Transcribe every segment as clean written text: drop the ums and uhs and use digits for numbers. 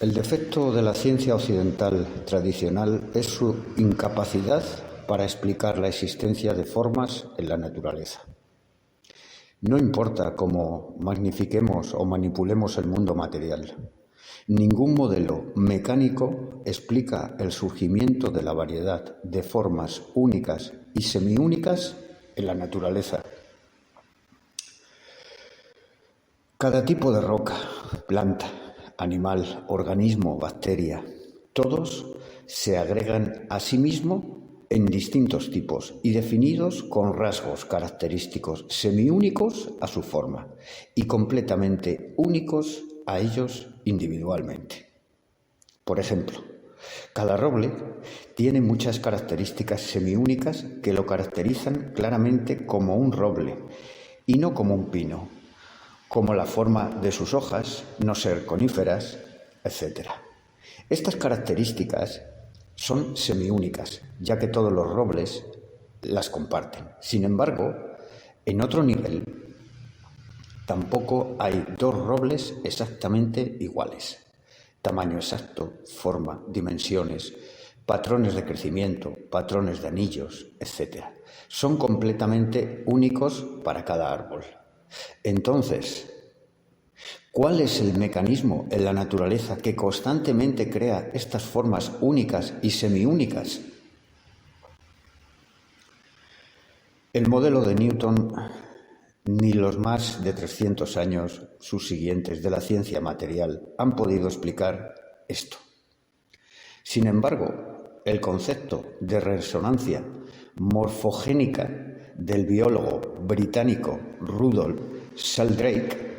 El defecto de la ciencia occidental tradicional es su incapacidad para explicar la existencia de formas en la naturaleza. No importa cómo magnifiquemos o manipulemos el mundo material, ningún modelo mecánico explica el surgimiento de la variedad de formas únicas y semiúnicas en la naturaleza. Cada tipo de roca, planta, animal, organismo, bacteria, todos se agregan a sí mismo en distintos tipos y definidos con rasgos característicos semiúnicos a su forma y completamente únicos a ellos individualmente. Por ejemplo, cada roble tiene muchas características semiúnicas que lo caracterizan claramente como un roble y no como un pino, como la forma de sus hojas, no ser coníferas, etc. Estas características son semiúnicas, ya que todos los robles las comparten. Sin embargo, en otro nivel, tampoco hay dos robles exactamente iguales. Tamaño exacto, forma, dimensiones, patrones de crecimiento, patrones de anillos, etc. Son completamente únicos para cada árbol. Entonces, ¿cuál es el mecanismo en la naturaleza que constantemente crea estas formas únicas y semiúnicas? El modelo de Newton ni los más de 300 años subsiguientes de la ciencia material han podido explicar esto. Sin embargo, el concepto de resonancia morfogénica del biólogo británico Rudolf Sheldrake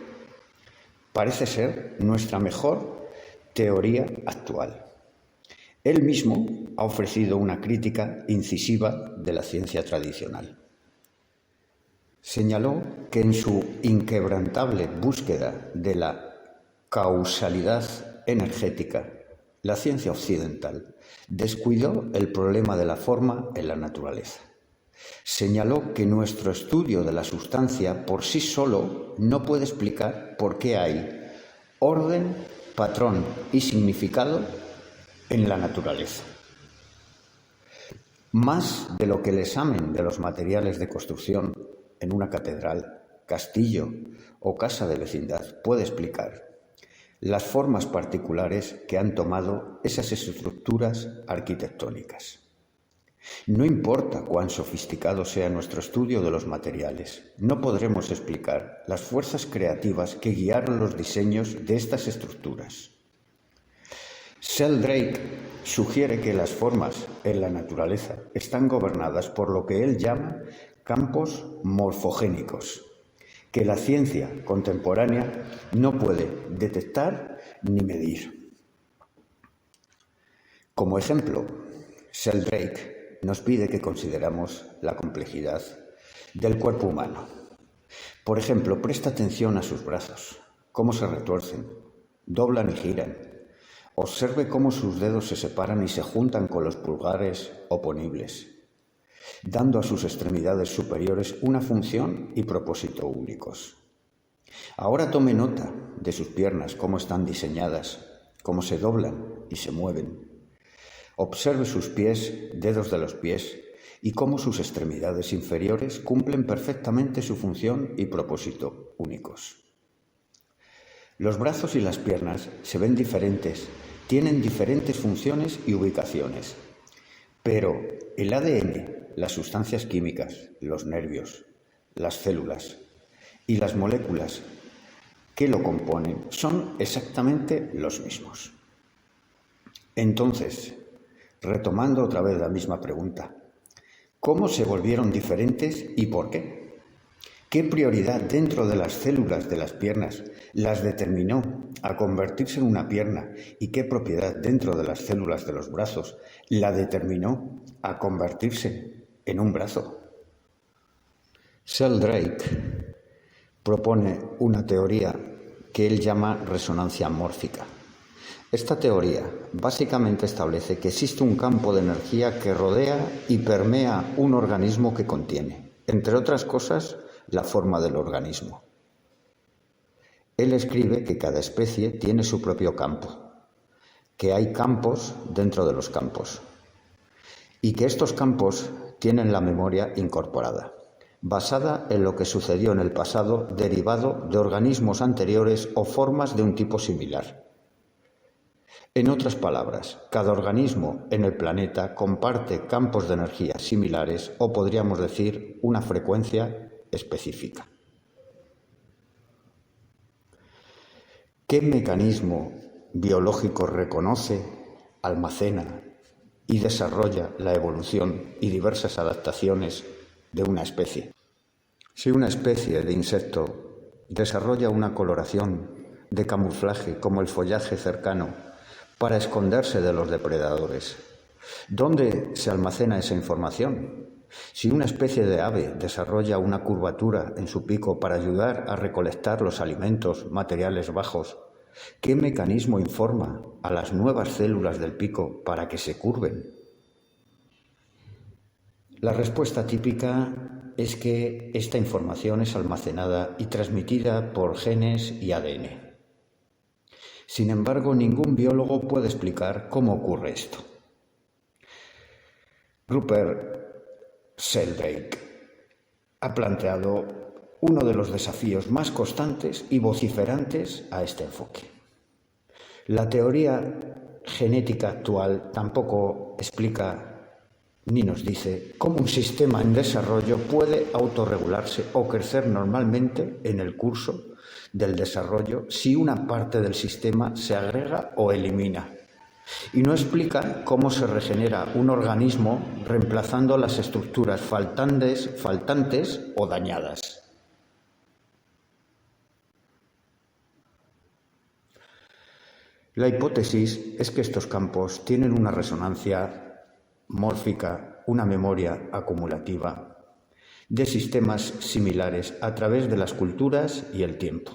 parece ser nuestra mejor teoría actual. Él mismo ha ofrecido una crítica incisiva de la ciencia tradicional. Señaló que en su inquebrantable búsqueda de la causalidad energética, la ciencia occidental descuidó el problema de la forma en la naturaleza. Señaló que nuestro estudio de la sustancia por sí solo no puede explicar por qué hay orden, patrón y significado en la naturaleza. Más de lo que el examen de los materiales de construcción en una catedral, castillo o casa de vecindad puede explicar las formas particulares que han tomado esas estructuras arquitectónicas. No importa cuán sofisticado sea nuestro estudio de los materiales, no podremos explicar las fuerzas creativas que guiaron los diseños de estas estructuras. Sheldrake sugiere que las formas en la naturaleza están gobernadas por lo que él llama campos morfogénicos, que la ciencia contemporánea no puede detectar ni medir. Como ejemplo, Sheldrake nos pide que consideramos la complejidad del cuerpo humano. Por ejemplo, presta atención a sus brazos, cómo se retuercen, doblan y giran. Observe cómo sus dedos se separan y se juntan con los pulgares oponibles, dando a sus extremidades superiores una función y propósito únicos. Ahora tome nota de sus piernas, cómo están diseñadas, cómo se doblan y se mueven. Observe sus pies, dedos de los pies, y cómo sus extremidades inferiores cumplen perfectamente su función y propósito únicos. Los brazos y las piernas se ven diferentes, tienen diferentes funciones y ubicaciones, pero el ADN, las sustancias químicas, los nervios, las células y las moléculas que lo componen son exactamente los mismos. Entonces, retomando otra vez la misma pregunta, ¿cómo se volvieron diferentes y por qué? ¿Qué prioridad dentro de las células de las piernas las determinó a convertirse en una pierna y qué propiedad dentro de las células de los brazos la determinó a convertirse en un brazo? Sheldrake propone una teoría que él llama resonancia mórfica. Esta teoría básicamente establece que existe un campo de energía que rodea y permea un organismo que contiene, entre otras cosas, la forma del organismo. Él escribe que cada especie tiene su propio campo. que hay campos dentro de los campos y que estos campos tienen la memoria incorporada, basada en lo que sucedió en el pasado derivado de organismos anteriores o formas de un tipo similar. En otras palabras, cada organismo en el planeta comparte campos de energía similares o podríamos decir una frecuencia específica. ¿Qué mecanismo biológico reconoce, almacena y desarrolla la evolución y diversas adaptaciones de una especie? Si una especie de insecto desarrolla una coloración de camuflaje como el follaje cercano para esconderse de los depredadores, ¿dónde se almacena esa información? Si una especie de ave desarrolla una curvatura en su pico para ayudar a recolectar los alimentos, materiales bajos, ¿qué mecanismo informa a las nuevas células del pico para que se curven? La respuesta típica es que esta información es almacenada y transmitida por genes y ADN. Sin embargo, ningún biólogo puede explicar cómo ocurre esto. Rupert Sheldrake ha planteado uno de los desafíos más constantes y vociferantes a este enfoque. La teoría genética actual tampoco explica ni nos dice cómo un sistema en desarrollo puede autorregularse o crecer normalmente en el curso del desarrollo si una parte del sistema se agrega o elimina. Y no explica cómo se regenera un organismo reemplazando las estructuras faltantes o dañadas. La hipótesis es que estos campos tienen una resonancia mórfica, una memoria acumulativa de sistemas similares a través de las culturas y el tiempo,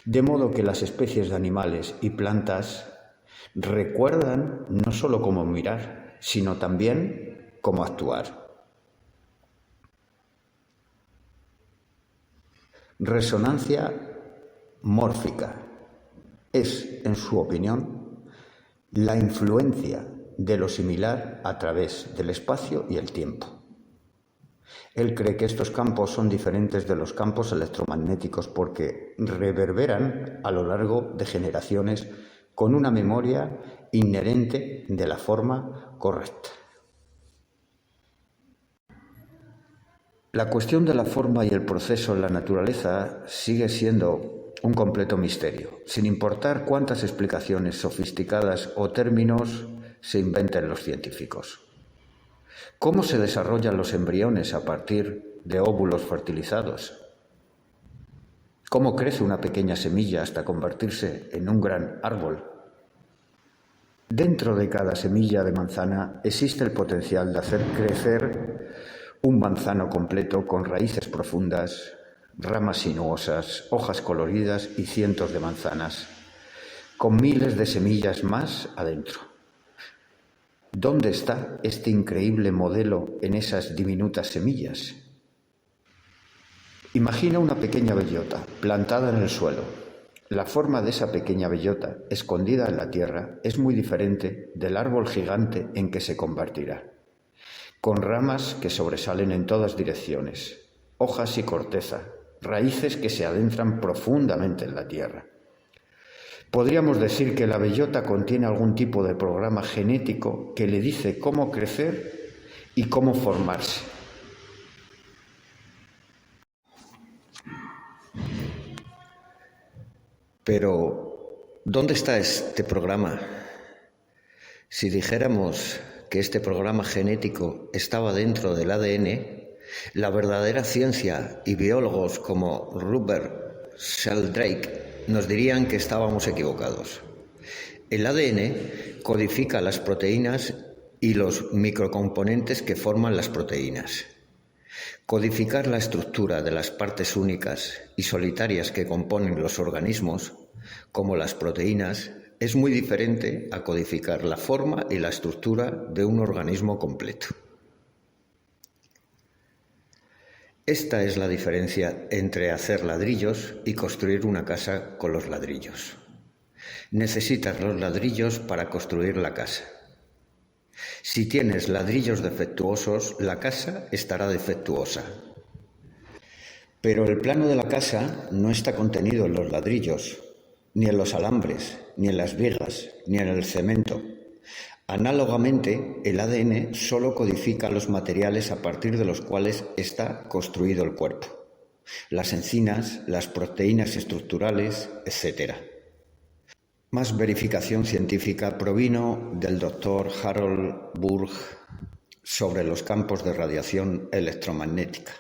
de modo que las especies de animales y plantas recuerdan no solo cómo mirar, sino también cómo actuar. Resonancia mórfica es, en su opinión, la influencia de lo similar a través del espacio y el tiempo. Él cree que estos campos son diferentes de los campos electromagnéticos porque reverberan a lo largo de generaciones con una memoria inherente de la forma correcta. La cuestión de la forma y el proceso en la naturaleza sigue siendo un completo misterio, sin importar cuántas explicaciones sofisticadas o términos se inventen los científicos. ¿Cómo se desarrollan los embriones a partir de óvulos fertilizados? ¿Cómo crece una pequeña semilla hasta convertirse en un gran árbol? Dentro de cada semilla de manzana existe el potencial de hacer crecer un manzano completo con raíces profundas, ramas sinuosas, hojas coloridas y cientos de manzanas, con miles de semillas más adentro. ¿Dónde está este increíble modelo en esas diminutas semillas? Imagina una pequeña bellota plantada en el suelo. La forma de esa pequeña bellota, escondida en la tierra, es muy diferente del árbol gigante en que se convertirá, con ramas que sobresalen en todas direcciones, hojas y corteza, raíces que se adentran profundamente en la tierra. Podríamos decir que la bellota contiene algún tipo de programa genético que le dice cómo crecer y cómo formarse. Pero, ¿dónde está este programa? Si dijéramos que este programa genético estaba dentro del ADN, la verdadera ciencia y biólogos como Rupert Sheldrake nos dirían que estábamos equivocados. El ADN codifica las proteínas y los microcomponentes que forman las proteínas. Codificar la estructura de las partes únicas y solitarias que componen los organismos, como las proteínas, es muy diferente a codificar la forma y la estructura de un organismo completo. Esta es la diferencia entre hacer ladrillos y construir una casa con los ladrillos. Necesitas los ladrillos para construir la casa. Si tienes ladrillos defectuosos, la casa estará defectuosa. Pero el plano de la casa no está contenido en los ladrillos, ni en los alambres, ni en las vigas, ni en el cemento. Análogamente, el ADN solo codifica los materiales a partir de los cuales está construido el cuerpo: las enzimas, las proteínas estructurales, etc. Más verificación científica provino del Dr. Harold Burr sobre los campos de radiación electromagnética.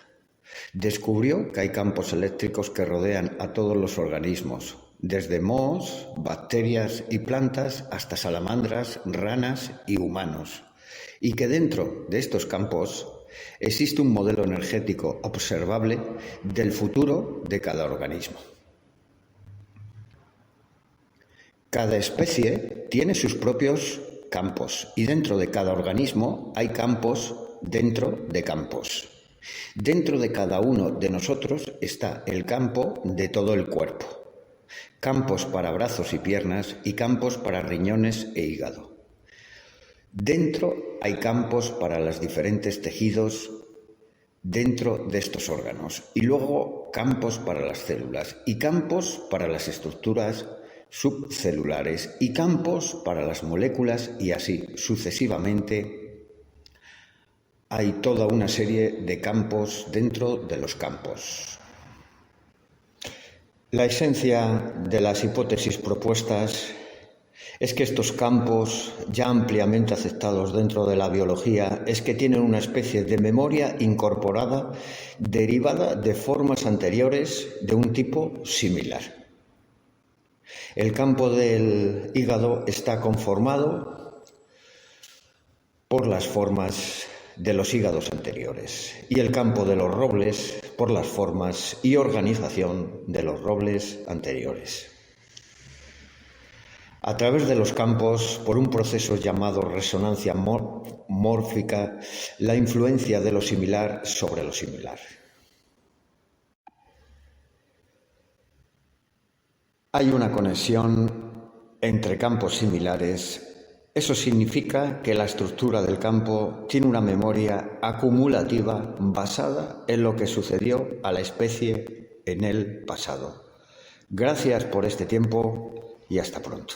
Descubrió que hay campos eléctricos que rodean a todos los organismos, desde mohos, bacterias y plantas hasta salamandras, ranas y humanos, y que dentro de estos campos existe un modelo energético observable del futuro de cada organismo. Cada especie tiene sus propios campos y dentro de cada organismo hay campos dentro de campos. Dentro de cada uno de nosotros está el campo de todo el cuerpo. Campos para brazos y piernas y campos para riñones e hígado. Dentro hay campos para los diferentes tejidos dentro de estos órganos y luego campos para las células y campos para las estructuras subcelulares y campos para las moléculas y así sucesivamente. Hay toda una serie de campos dentro de los campos. La esencia de las hipótesis propuestas es que estos campos, ya ampliamente aceptados dentro de la biología, es que tienen una especie de memoria incorporada derivada de formas anteriores de un tipo similar. El campo del hígado está conformado por las formas de los hígados anteriores y el campo de los robles por las formas y organización de los robles anteriores. A través de los campos, por un proceso llamado resonancia mórfica, la influencia de lo similar sobre lo similar. Hay una conexión entre campos similares. Eso significa que la estructura del campo tiene una memoria acumulativa basada en lo que sucedió a la especie en el pasado. Gracias por este tiempo y hasta pronto.